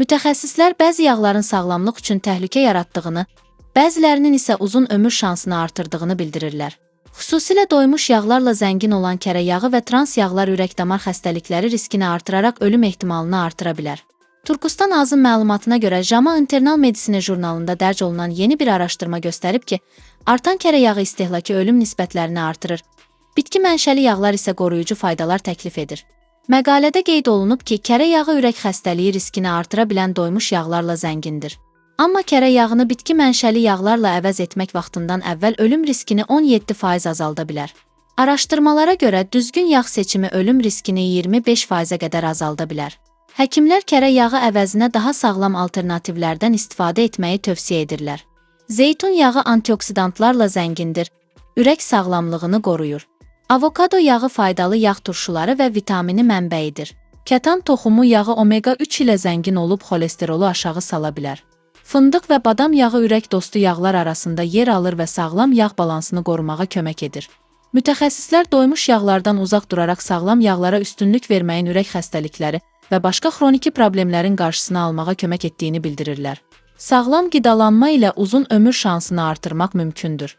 Mütəxəssislər bəzi yağların sağlamlıq üçün təhlükə yaratdığını, bəzilərinin isə uzun ömür şansını artırdığını bildirirlər. Xüsusilə doymuş yağlarla zəngin olan kərə yağı və trans yağlar ürək-damar xəstəlikləri riskini artıraraq ölüm ehtimalını artıra bilər. Turkistan AZ-ın məlumatına görə JAMA Internal Medicine jurnalında dərc olunan yeni bir araşdırma göstərib ki, artan kərə yağı istehlakı ölüm nisbətlərini artırır. Bitki mənşəli yağlar isə qoruyucu faydalar təklif edir. Məqalədə qeyd olunub ki, kərə yağı ürək xəstəliyi riskini artıra bilən doymuş yağlarla zəngindir. Amma kərə yağını bitki mənşəli yağlarla əvəz etmək vaxtından əvvəl ölüm riskini 17% azalda bilər. Araşdırmalara görə düzgün yağ seçimi ölüm riskini 25%-ə qədər azalda bilər. Həkimlər kərə yağı əvəzinə daha sağlam alternativlərdən istifadə etməyi tövsiyə edirlər. Zeytun yağı antioksidantlarla zəngindir, ürək sağlamlığını qoruyur. Avokado yağı faydalı yağ turşuları və vitamini mənbəyidir. Kətan toxumu yağı omega-3 ilə zəngin olub xolesterolu aşağı sala bilər. Fındıq və badam yağı ürək dostu yağlar arasında yer alır və sağlam yağ balansını qorumağa kömək edir. Mütəxəssislər doymuş yağlardan uzaq duraraq sağlam yağlara üstünlük verməyin ürək xəstəlikləri və başqa xroniki problemlərin qarşısını almağa kömək etdiyini bildirirlər. Sağlam qidalanma ilə uzun ömür şansını artırmaq mümkündür.